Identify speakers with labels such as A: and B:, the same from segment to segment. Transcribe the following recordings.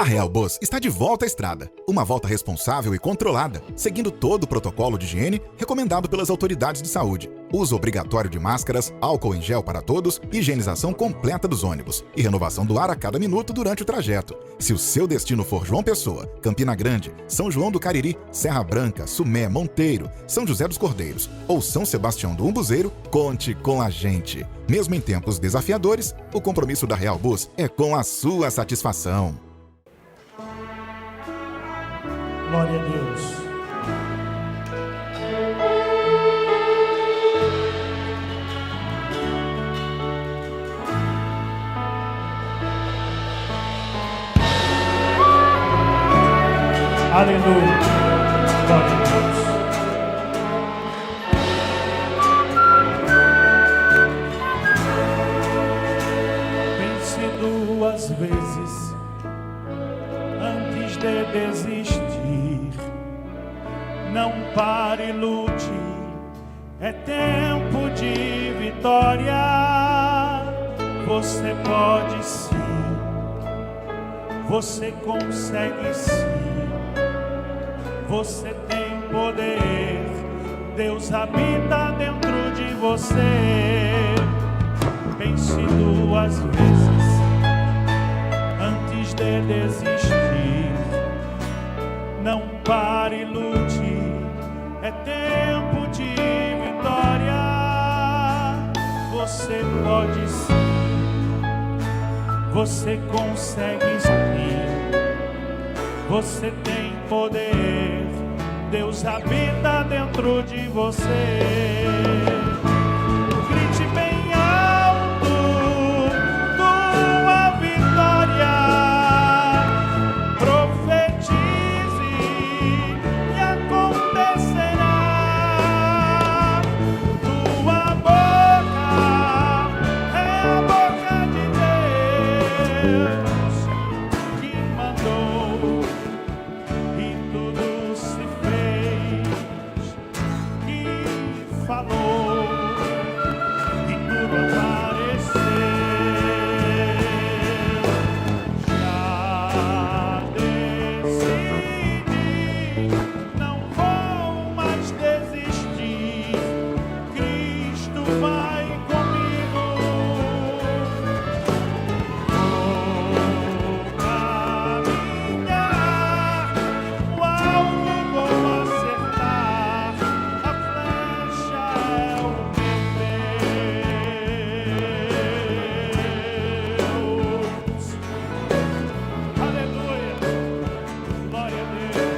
A: A Real Bus está de volta à estrada. Uma volta responsável e controlada, seguindo todo o protocolo de higiene recomendado pelas autoridades de saúde. Uso obrigatório de máscaras, álcool em gel para todos, higienização completa dos ônibus e renovação do ar a cada minuto durante o trajeto. Se o seu destino for João Pessoa, Campina Grande, São João do Cariri, Serra Branca, Sumé, Monteiro, São José dos Cordeiros ou São Sebastião do Umbuzeiro, conte com a gente. Mesmo em tempos desafiadores, o compromisso da Real Bus é com a sua satisfação.
B: Glória a Deus. Aleluia. Glória a Deus. Pense duas vezes antes de desistir. Não pare, lute, é tempo de vitória. Você pode sim, você consegue sim, você tem poder, Deus habita dentro de você. Pense duas vezes antes de desistir. Não pare, lute, é tempo de vitória. Você pode sim, você consegue sim, você tem poder, Deus habita dentro de você. Grite bem alto tua vitória, profetize e acontecerá. Tua boca é a boca de Deus que mandou e tudo se fez, que falou e tudo apareceu. Já decidi, não vou mais desistir. Cristo vai comigo. Vou caminhar, o alvo vou acertar, a flecha é o meu Deus. Aleluia, glória a Deus.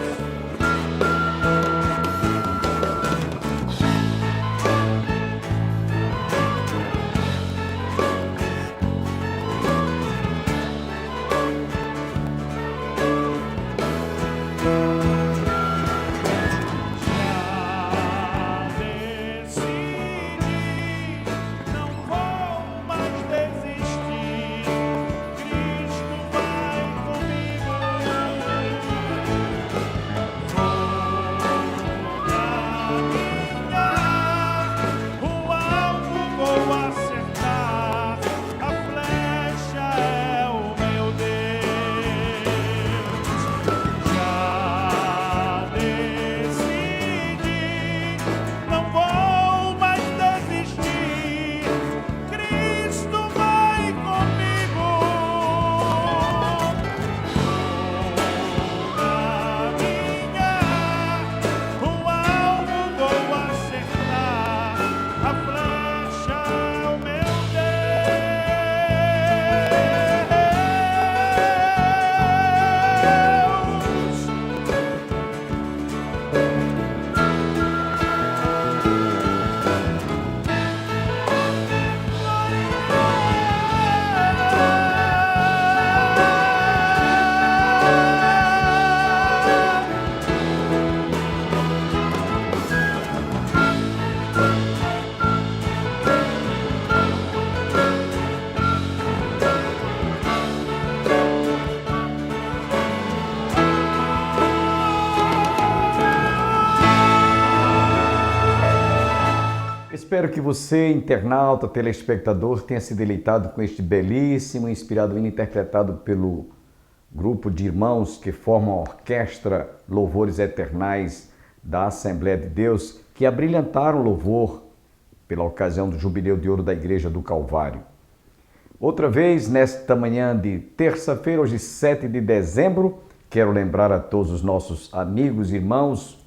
B: Já decidi, não vou mais desistir. Cristo vai comigo. Vou caminhar, o alvo vou acertar, a flecha é o meu Deus. Já decidi, não vou mais desistir. Cristo vai comigo. Vou caminhar, o alvo vou acertar, a flecha é o meu Deus.
C: Espero que você, internauta, telespectador, tenha se deleitado com este belíssimo e inspirado hino interpretado pelo grupo de irmãos que formam a orquestra Louvores Eternais da Assembleia de Deus, que abrilhantaram o louvor pela ocasião do Jubileu de Ouro da Igreja do Calvário. Outra vez, nesta manhã de terça-feira, hoje 7 de dezembro, quero lembrar a todos os nossos amigos e irmãos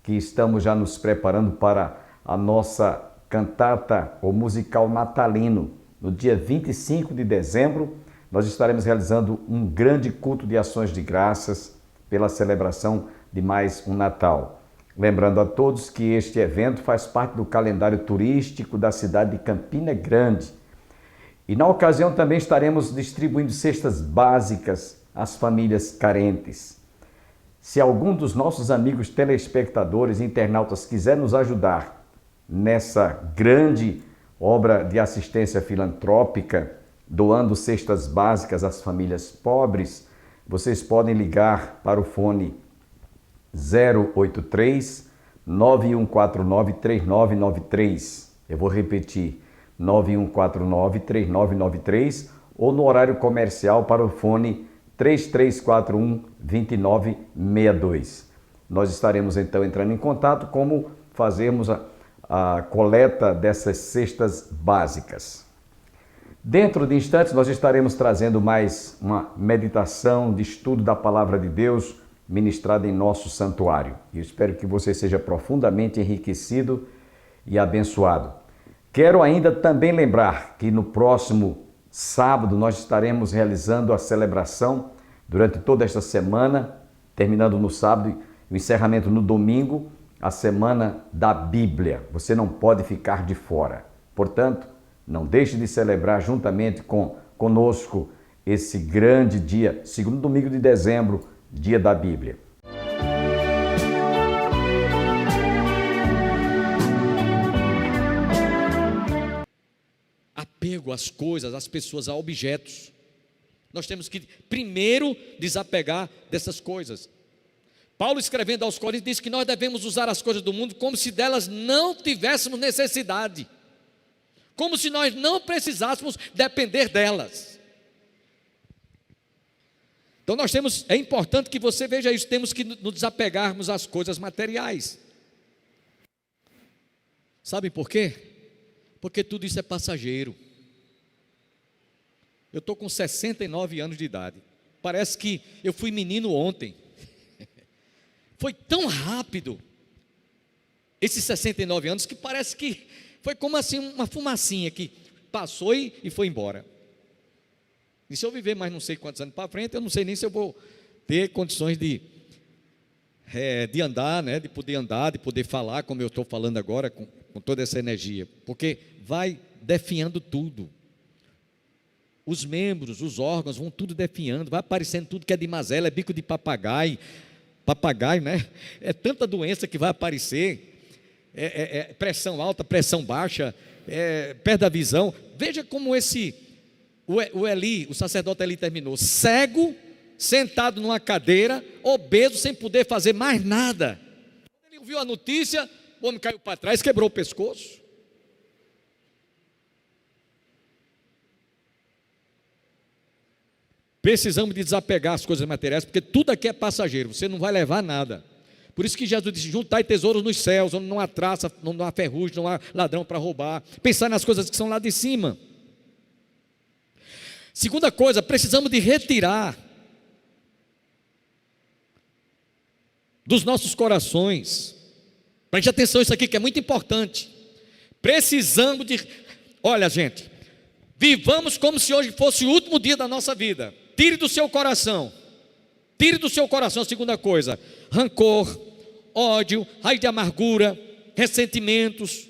C: que estamos já nos preparando para a nossa cantata ou musical natalino. No dia 25 de dezembro, nós estaremos realizando um grande culto de ações de graças pela celebração de mais um Natal. Lembrando a todos que este evento faz parte do calendário turístico da cidade de Campina Grande. E na ocasião também estaremos distribuindo cestas básicas às famílias carentes. Se algum dos nossos amigos telespectadores e internautas quiser nos ajudar nessa grande obra de assistência filantrópica, doando cestas básicas às famílias pobres, vocês podem ligar para o fone 083 9149 3993. Eu vou repetir, 9149 3993, ou no horário comercial para o fone 3341 2962. Nós estaremos então entrando em contato como fazermos a coleta dessas cestas básicas. Dentro de instantes nós estaremos trazendo mais uma meditação de estudo da Palavra de Deus ministrada em nosso santuário. E eu espero que você seja profundamente enriquecido e abençoado. Quero ainda também lembrar que no próximo sábado nós estaremos realizando a celebração durante toda esta semana, terminando no sábado e o encerramento no domingo, a Semana da Bíblia. Você não pode ficar de fora. Portanto, não deixe de celebrar juntamente conosco esse grande dia, segundo domingo de dezembro, dia da Bíblia.
D: Apego às coisas, às pessoas, a objetos. Nós temos que primeiro desapegar dessas coisas. Paulo, escrevendo aos Coríntios, diz que nós devemos usar as coisas do mundo como se delas não tivéssemos necessidade, como se nós não precisássemos depender delas. Então é importante que você veja isso, temos que nos desapegarmos às coisas materiais. Sabe por quê? Porque tudo isso é passageiro. Eu estou com 69 anos de idade, parece que eu fui menino ontem. Foi tão rápido, esses 69 anos, que parece que foi como assim uma fumacinha que passou e foi embora. E se eu viver mais não sei quantos anos para frente, eu não sei nem se eu vou ter condições de andar, né? De poder falar como eu estou falando agora, com toda essa energia, porque vai definhando tudo. Os membros, os órgãos vão tudo definhando, vai aparecendo tudo que é de mazela, é bico de papagaio, né? É tanta doença que vai aparecer, pressão alta, pressão baixa, perda da visão. Veja como o Eli, o sacerdote Eli terminou, cego, sentado numa cadeira, obeso, sem poder fazer mais nada. Quando ele ouviu a notícia, o homem caiu para trás, quebrou o pescoço. Precisamos de desapegar as coisas materiais, porque tudo aqui é passageiro, você não vai levar nada. Por isso que Jesus disse, juntai tesouros nos céus, onde não há traça, não há ferrugem, não há ladrão para roubar. Pensar nas coisas que são lá de cima. Segunda coisa, precisamos de retirar dos nossos corações, preste atenção isso aqui que é muito importante, precisamos de, olha gente, vivamos como se hoje fosse o último dia da nossa vida. Tire do seu coração, segunda coisa, rancor, ódio, raiz de amargura, ressentimentos,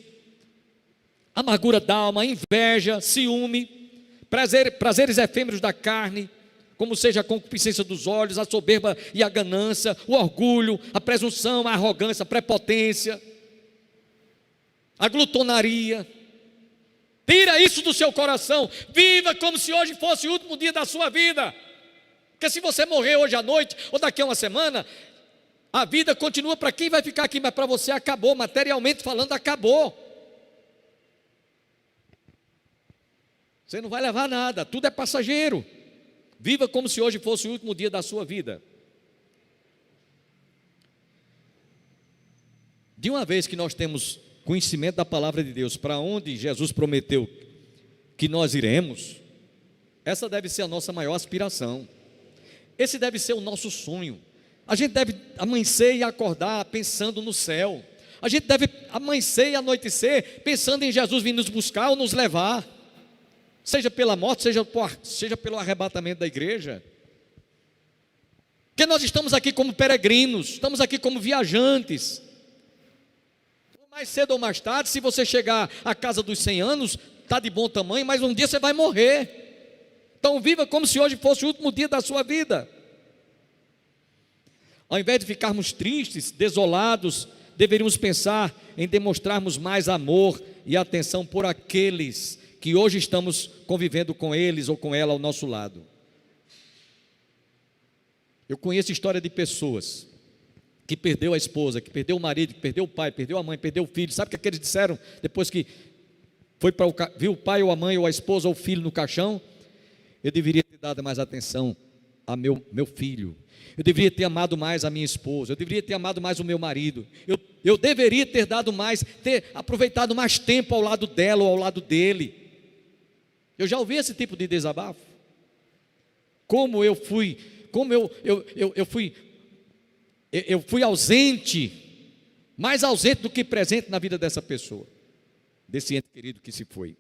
D: amargura da alma, inveja, ciúme, prazeres efêmeros da carne, como seja a concupiscência dos olhos, a soberba e a ganância, o orgulho, a presunção, a arrogância, a prepotência, a glutonaria. Tira isso do seu coração, viva como se hoje fosse o último dia da sua vida, porque se você morrer hoje à noite, ou daqui a uma semana, a vida continua para quem vai ficar aqui, mas para você acabou, materialmente falando, acabou. Você não vai levar nada, tudo é passageiro. Viva como se hoje fosse o último dia da sua vida. De uma vez que nós temos conhecimento da palavra de Deus, para onde Jesus prometeu que nós iremos, essa deve ser a nossa maior aspiração. Esse deve ser o nosso sonho. A gente deve amanhecer e acordar pensando no céu. A gente deve amanhecer e anoitecer pensando em Jesus vir nos buscar ou nos levar, seja pela morte, seja pelo arrebatamento da igreja. Porque nós estamos aqui como peregrinos, estamos aqui como viajantes. Mais cedo ou mais tarde, se você chegar à casa dos 100 anos, está de bom tamanho, mas um dia você vai morrer. Então viva como se hoje fosse o último dia da sua vida. Ao invés de ficarmos tristes, desolados, deveríamos pensar em demonstrarmos mais amor e atenção por aqueles que hoje estamos convivendo com eles ou com ela ao nosso lado. Eu conheço história de pessoas que perdeu a esposa, que perdeu o marido, que perdeu o pai, perdeu a mãe, perdeu o filho. Sabe o que eles disseram depois que viu o pai ou a mãe ou a esposa ou o filho no caixão? Eu deveria ter dado mais atenção a meu filho. Eu deveria ter amado mais a minha esposa. Eu deveria ter amado mais o meu marido. Eu deveria ter ter aproveitado mais tempo ao lado dela ou ao lado dele. Eu já ouvi esse tipo de desabafo. Eu fui ausente, mais ausente do que presente na vida dessa pessoa, desse ente querido que se foi.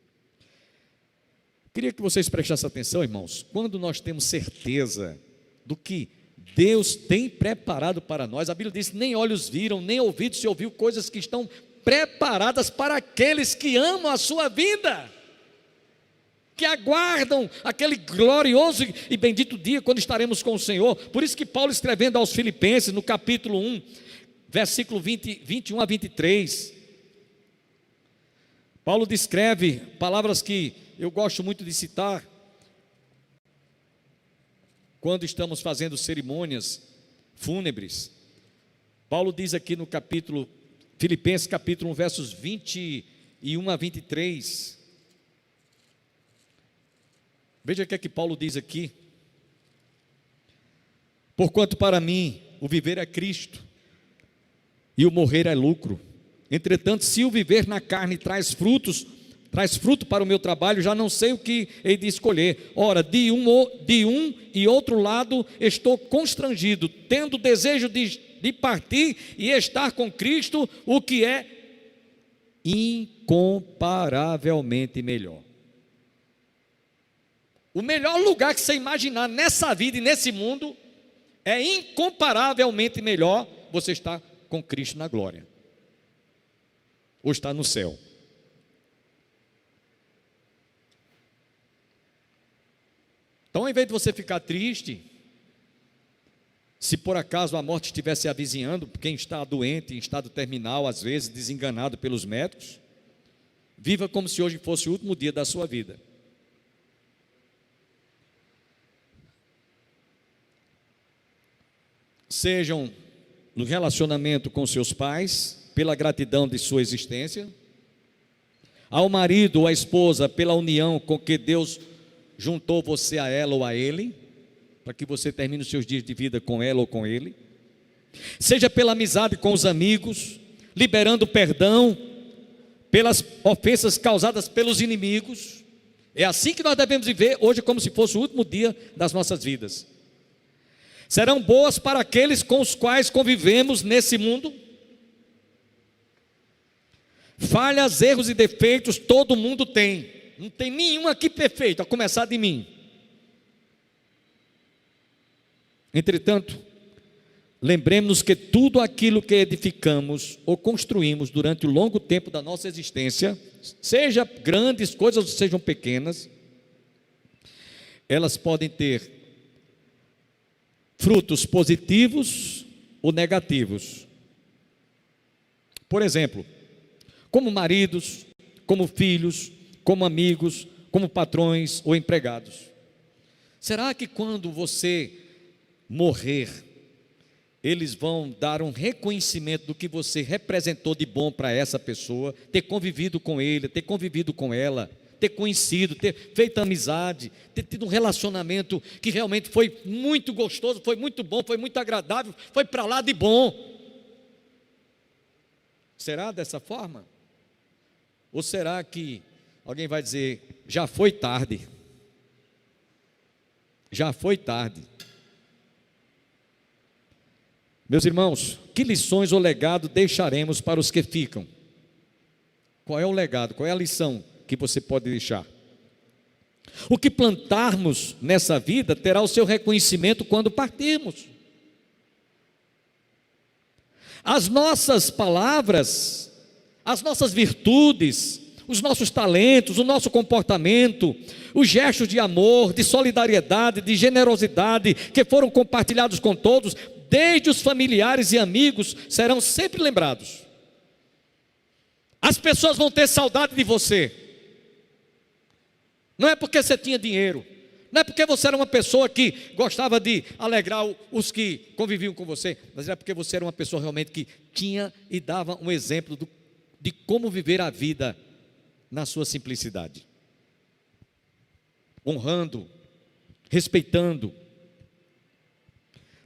D: Queria que vocês prestassem atenção, irmãos, quando nós temos certeza do que Deus tem preparado para nós. A Bíblia diz: nem olhos viram, nem ouvidos se ouviu, coisas que estão preparadas para aqueles que amam a sua vida, que aguardam aquele glorioso e bendito dia quando estaremos com o Senhor. Por isso que Paulo, escrevendo aos Filipenses, no capítulo 1, versículo 21 a 23, Paulo descreve palavras que eu gosto muito de citar quando estamos fazendo cerimônias fúnebres. Paulo diz aqui no capítulo, Filipenses capítulo 1, versos 21 a 23. Veja o que é que Paulo diz aqui: porquanto para mim o viver é Cristo e o morrer é lucro. Entretanto, se o viver na carne traz fruto para o meu trabalho, já não sei o que hei de escolher. Ora, de um e outro lado estou constrangido, tendo desejo de partir e estar com Cristo, o que é incomparavelmente melhor. O melhor lugar que você imaginar nessa vida e nesse mundo é incomparavelmente melhor você estar com Cristo na glória, ou estar no céu. Então, ao invés de você ficar triste, se por acaso a morte estivesse avizinhando, quem está doente, em estado terminal, às vezes desenganado pelos médicos, viva como se hoje fosse o último dia da sua vida. Sejam no relacionamento com seus pais, pela gratidão de sua existência, ao marido ou à esposa, pela união com que Deus juntou você a ela ou a ele, para que você termine os seus dias de vida com ela ou com ele. Seja pela amizade com os amigos, liberando perdão pelas ofensas causadas pelos inimigos. É assim que nós devemos viver hoje, como se fosse o último dia das nossas vidas. Serão boas para aqueles com os quais convivemos nesse mundo. Falhas, erros e defeitos todo mundo tem. Não tem nenhum aqui perfeito, a começar de mim. Entretanto, lembremos-nos que tudo aquilo que edificamos ou construímos durante o longo tempo da nossa existência, seja grandes coisas ou sejam pequenas, elas podem ter frutos positivos ou negativos. Por exemplo, como maridos, como filhos, como amigos, como patrões ou empregados. Será que quando você morrer, eles vão dar um reconhecimento do que você representou de bom para essa pessoa, ter convivido com ele, ter convivido com ela, ter conhecido, ter feito amizade, ter tido um relacionamento que realmente foi muito gostoso, foi muito bom, foi muito agradável, foi para lá de bom. Será dessa forma? Ou será que alguém vai dizer, já foi tarde? Já foi tarde. Meus irmãos, que lições ou legado deixaremos para os que ficam? Qual é o legado, qual é a lição que você pode deixar? O que plantarmos nessa vida terá o seu reconhecimento quando partirmos. As nossas palavras, as nossas virtudes, os nossos talentos, o nosso comportamento, os gestos de amor, de solidariedade, de generosidade que foram compartilhados com todos, desde os familiares e amigos, serão sempre lembrados. As pessoas vão ter saudade de você. Não é porque você tinha dinheiro, não é porque você era uma pessoa que gostava de alegrar os que conviviam com você, mas é porque você era uma pessoa realmente que tinha e dava um exemplo de como viver a vida na sua simplicidade, honrando, respeitando,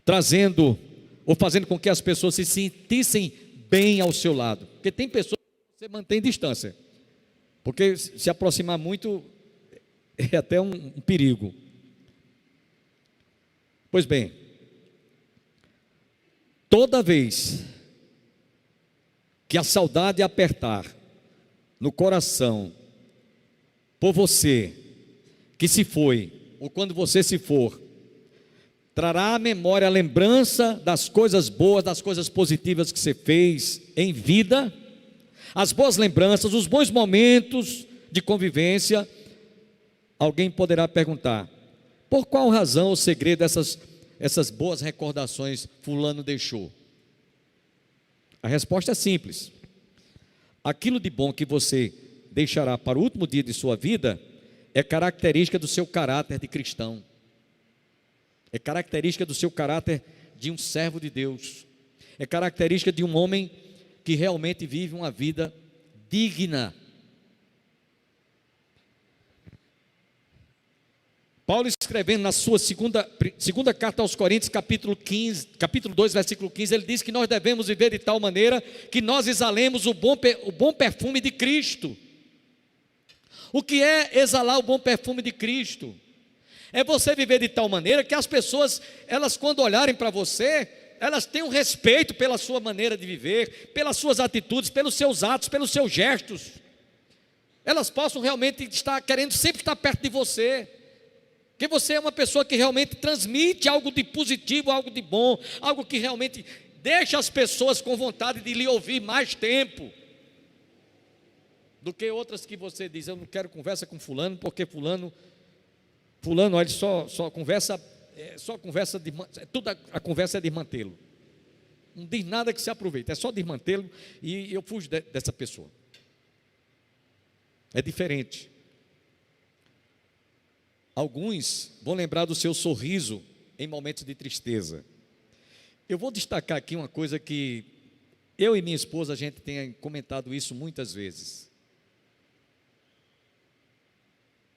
D: trazendo ou fazendo com que as pessoas se sentissem bem ao seu lado, porque tem pessoas que você mantém distância, porque se aproximar muito é até um perigo. Pois bem, toda vez que a saudade apertar no coração por você que se foi, ou quando você se for, trará à memória a lembrança das coisas boas, das coisas positivas que você fez em vida, as boas lembranças, os bons momentos de convivência. Alguém poderá perguntar, por qual razão o segredo dessas boas recordações fulano deixou? A resposta é simples. Aquilo de bom que você deixará para o último dia de sua vida é característica do seu caráter de cristão. É característica do seu caráter de um servo de Deus. É característica de um homem que realmente vive uma vida digna. Paulo, escrevendo na sua segunda carta aos Coríntios, capítulo 2, versículo 15, ele diz que nós devemos viver de tal maneira que nós exalemos o bom perfume de Cristo. O que é exalar o bom perfume de Cristo? É você viver de tal maneira que as pessoas, elas quando olharem para você, elas tenham respeito pela sua maneira de viver, pelas suas atitudes, pelos seus atos, pelos seus gestos. Elas possam realmente estar querendo sempre estar perto de você. Porque você é uma pessoa que realmente transmite algo de positivo, algo de bom, algo que realmente deixa as pessoas com vontade de lhe ouvir mais tempo, do que outras que você diz, eu não quero conversa com fulano, porque fulano, olha, só conversa a conversa é desmantê-lo. Não diz nada que se aproveite, é só desmantê-lo e eu fujo dessa pessoa. É diferente. Alguns vão lembrar do seu sorriso em momentos de tristeza. Eu vou destacar aqui uma coisa que eu e minha esposa, a gente tem comentado isso muitas vezes.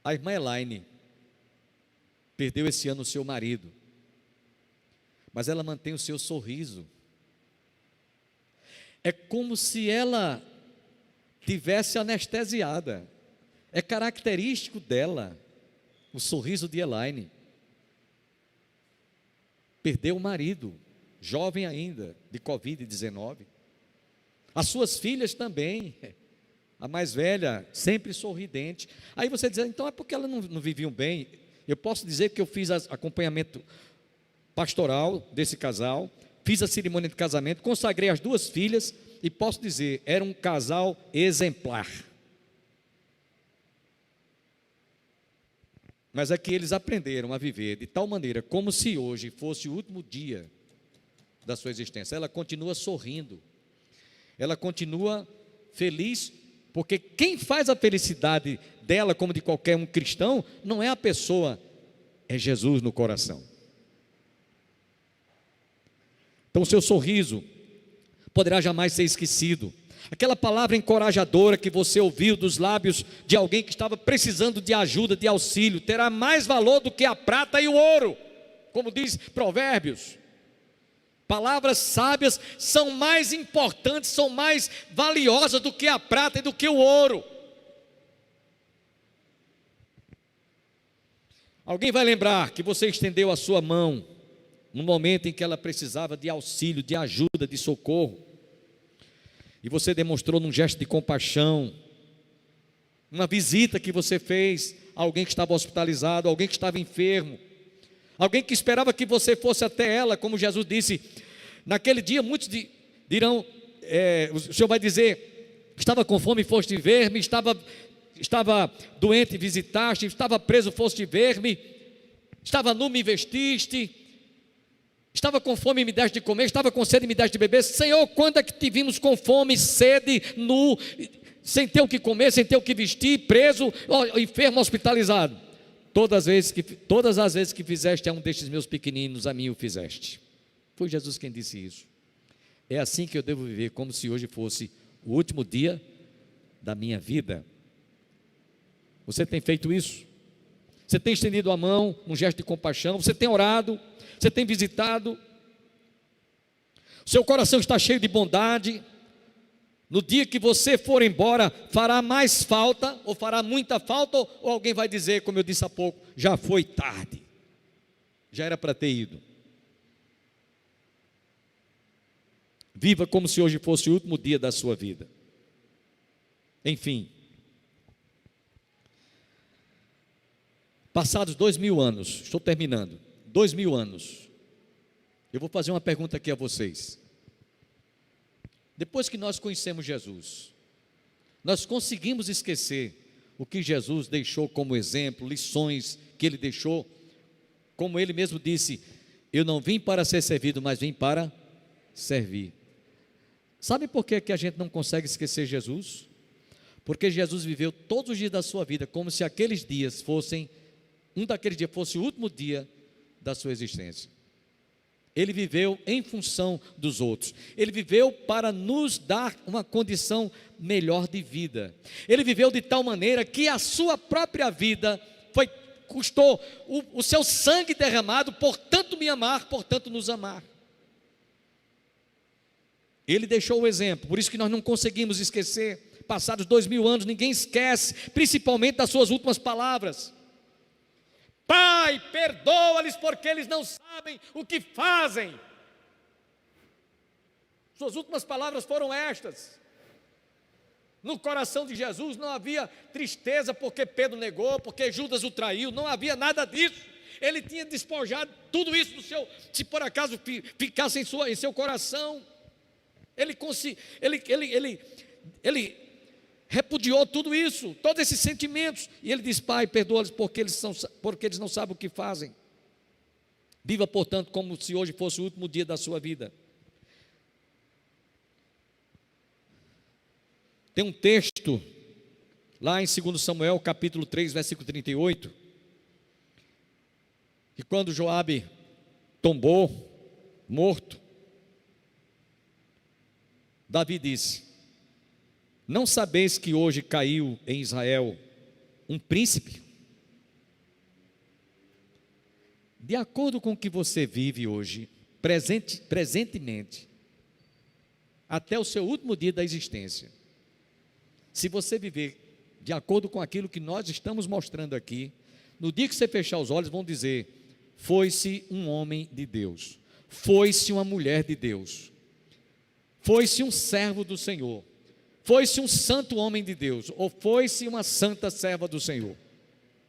D: A irmã Elaine perdeu esse ano o seu marido, mas ela mantém o seu sorriso. É como se ela tivesse anestesiada. É característico dela. O sorriso de Elaine. Perdeu o marido, jovem ainda, de Covid-19. As suas filhas também. A mais velha, sempre sorridente. Aí você diz, então é porque elas não viviam bem. Eu posso dizer que eu fiz acompanhamento pastoral desse casal, fiz a cerimônia de casamento, consagrei as duas filhas e posso dizer, era um casal exemplar. Mas é que eles aprenderam a viver de tal maneira, como se hoje fosse o último dia da sua existência. Ela continua sorrindo, ela continua feliz, porque quem faz a felicidade dela, como de qualquer um cristão, não é a pessoa, é Jesus no coração. Então o seu sorriso poderá jamais ser esquecido. aquela palavra encorajadora que você ouviu dos lábios de alguém que estava precisando de ajuda, de auxílio, terá mais valor do que a prata e o ouro, como diz Provérbios. Palavras sábias são mais importantes, são mais valiosas do que a prata e do que o ouro. Alguém vai lembrar que você estendeu a sua mão no momento em que ela precisava de auxílio, de ajuda, de socorro. E você demonstrou num gesto de compaixão, uma visita que você fez a alguém que estava hospitalizado, alguém que estava enfermo, alguém que esperava que você fosse até ela, como Jesus disse. Naquele dia muitos dirão, o Senhor vai dizer: estava com fome e foste ver-me, estava doente e visitaste, estava preso, foste ver-me, estava nu, me vestiste, estava com fome e me deste de comer, estava com sede e me deste de beber. Senhor, quando é que te vimos com fome, sede, nu, sem ter o que comer, sem ter o que vestir, preso, enfermo, hospitalizado? Todas as vezes que fizeste a um destes meus pequeninos, a mim o fizeste. Foi Jesus quem disse isso. É assim que eu devo viver, como se hoje fosse o último dia da minha vida. Você tem feito isso? Você tem estendido a mão, um gesto de compaixão? Você tem orado? Você tem visitado? Seu coração está cheio de bondade? No dia que você for embora, fará mais falta, ou fará muita falta, ou alguém vai dizer, como eu disse há pouco, já foi tarde, já era para ter ido. Viva como se hoje fosse o último dia da sua vida. Enfim, passados 2000 anos, estou terminando, 2000 anos, eu vou fazer uma pergunta aqui a vocês. Depois que nós conhecemos Jesus, nós conseguimos esquecer o que Jesus deixou como exemplo, lições que Ele deixou, como Ele mesmo disse: eu não vim para ser servido, mas vim para servir. Sabe por que a gente não consegue esquecer Jesus? Porque Jesus viveu todos os dias da sua vida como se aqueles dias fossem, um daqueles dias fosse o último dia da sua existência. Ele viveu em função dos outros. Ele viveu para nos dar uma condição melhor de vida. Ele viveu de tal maneira que a sua própria vida custou o seu sangue derramado, por tanto me amar, por tanto nos amar. Ele deixou o exemplo, por isso que nós não conseguimos esquecer. Passados 2000 anos, ninguém esquece, principalmente das suas últimas palavras: Pai, perdoa-lhes porque eles não sabem o que fazem. Suas últimas palavras foram estas. No coração de Jesus não havia tristeza porque Pedro negou, porque Judas o traiu, não havia nada disso. Ele tinha despojado tudo isso do seu, se por acaso ficasse em seu coração. Ele repudiou tudo isso, todos esses sentimentos, e ele diz: Pai, perdoa-lhes porque eles não sabem o que fazem. Viva, portanto, como se hoje fosse o último dia da sua vida. Tem um texto lá em 2 Samuel, capítulo 3, versículo 38, que quando Joabe tombou, morto, Davi disse: não sabeis que hoje caiu em Israel um príncipe? De acordo com o que você vive hoje, presentemente, até o seu último dia da existência, se você viver de acordo com aquilo que nós estamos mostrando aqui, no dia que você fechar os olhos, vão dizer: foi-se um homem de Deus, foi-se uma mulher de Deus, foi-se um servo do Senhor, foi-se um santo homem de Deus, ou foi-se uma santa serva do Senhor.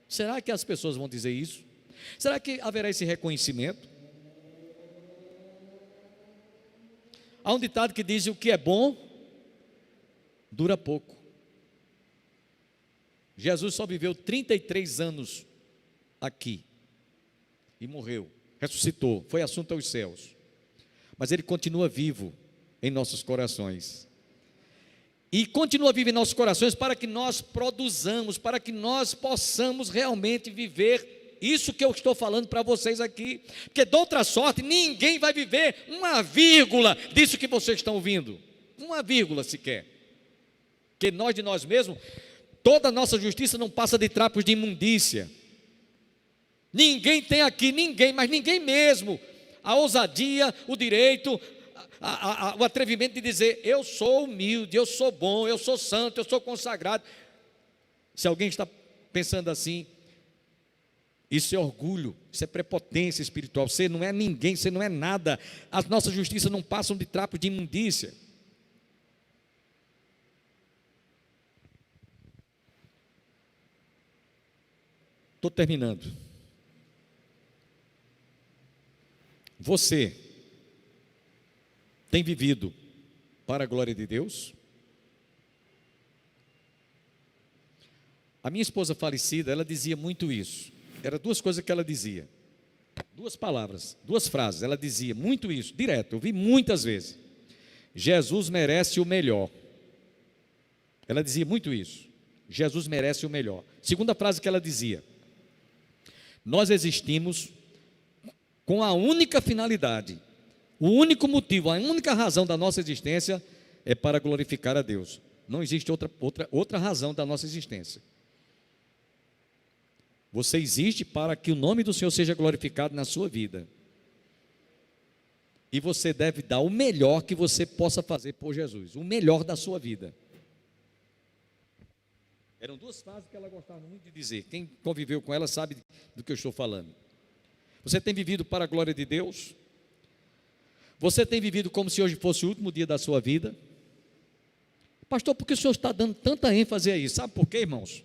D: Será que as pessoas vão dizer isso? Será que haverá esse reconhecimento? Há um ditado que diz: o que é bom dura pouco. Jesus só viveu 33 anos aqui e morreu, ressuscitou, foi assunto aos céus, mas Ele continua vivo em nossos corações, e continua vivo em nossos corações para que nós produzamos, para que nós possamos realmente viver isso que eu estou falando para vocês aqui, porque de outra sorte ninguém vai viver uma vírgula disso que vocês estão ouvindo, uma vírgula sequer. que nós de nós mesmos, toda a nossa justiça não passa de trapos de imundícia. Ninguém tem aqui, mas ninguém mesmo, a ousadia, o direito, o atrevimento de dizer: eu sou humilde, eu sou bom, eu sou santo, eu sou consagrado. Se alguém está pensando assim, isso é orgulho, isso é prepotência espiritual. Você não é ninguém, você não é nada. As nossas justiças não passam de trapos de imundícia. Estou terminando. Você tem vivido para a glória de Deus? A minha esposa falecida, ela dizia muito isso. Eram duas coisas que ela dizia. Duas palavras, duas frases. Ela dizia muito isso, direto, eu vi muitas vezes. Jesus merece o melhor. Ela dizia muito isso. Jesus merece o melhor. Segunda frase que ela dizia: nós existimos com a única finalidade, o único motivo, a única razão da nossa existência é para glorificar a Deus. Não existe outra razão da nossa existência. Você existe para que o nome do Senhor seja glorificado na sua vida. E você deve dar o melhor que você possa fazer por Jesus, o melhor da sua vida. Eram duas frases que ela gostava muito de dizer. Quem conviveu com ela sabe do que eu estou falando. Você tem vivido para a glória de Deus? Você tem vivido como se hoje fosse o último dia da sua vida? Pastor, por que o senhor está dando tanta ênfase a isso? Sabe por quê, irmãos?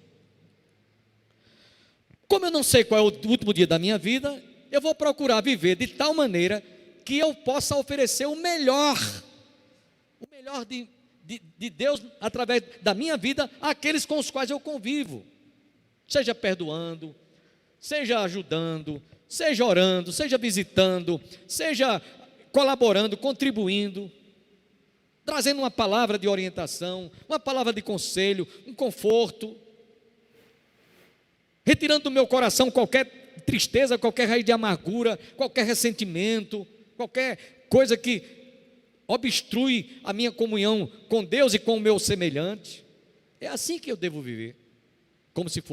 D: Como eu não sei qual é o último dia da minha vida, eu vou procurar viver de tal maneira que eu possa oferecer o melhor de Deus através da minha vida àqueles com os quais eu convivo, seja perdoando, seja ajudando, seja orando, seja visitando, seja colaborando, contribuindo, trazendo uma palavra de orientação, uma palavra de conselho, um conforto, retirando do meu coração qualquer tristeza, qualquer raiz de amargura, qualquer ressentimento, qualquer coisa que obstrui a minha comunhão com Deus e com o meu semelhante. É assim que eu devo viver, como se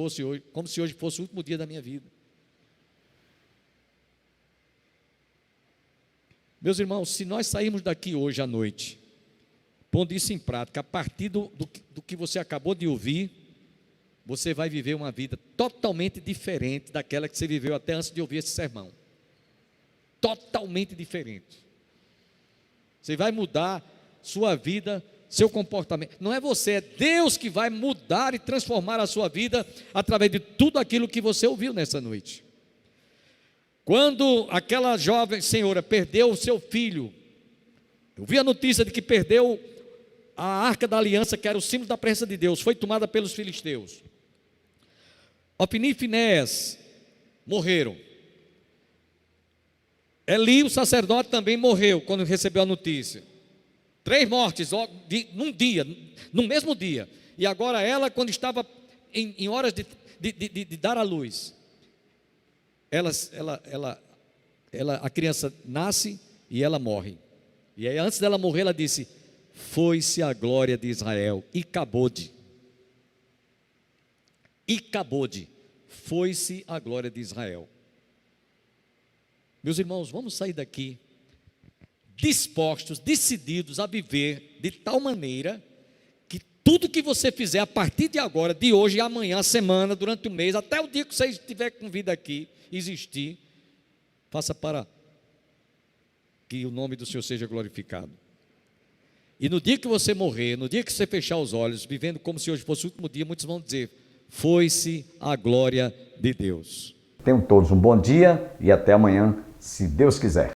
D: hoje fosse o último dia da minha vida. Meus irmãos, se nós sairmos daqui hoje à noite, pondo isso em prática, a partir do que você acabou de ouvir, você vai viver uma vida totalmente diferente daquela que você viveu até antes de ouvir esse sermão. Totalmente diferente. Você vai mudar sua vida, seu comportamento. Não é você, é Deus que vai mudar e transformar a sua vida através de tudo aquilo que você ouviu nessa noite. Quando aquela jovem senhora perdeu o seu filho, eu vi a notícia de que perdeu a Arca da Aliança, que era o símbolo da presença de Deus, foi tomada pelos filisteus. Ofni e Finéias morreram. Eli, o sacerdote, também morreu quando recebeu a notícia. 3 mortes num dia, no mesmo dia. E agora ela, quando estava em horas de dar à luz, a criança nasce e ela morre. E aí, antes dela morrer, ela disse: foi-se a glória de Israel. E cabode. Foi-se a glória de Israel. Meus irmãos, vamos sair daqui dispostos, decididos a viver de tal maneira que tudo que você fizer a partir de agora, de hoje, amanhã, semana, durante o mês, até o dia que você estiver com vida aqui, existir, faça para que o nome do Senhor seja glorificado. E no dia que você morrer, no dia que você fechar os olhos, vivendo como se hoje fosse o último dia, muitos vão dizer: foi-se a glória de Deus.
C: Tenham todos um bom dia e até amanhã, se Deus quiser.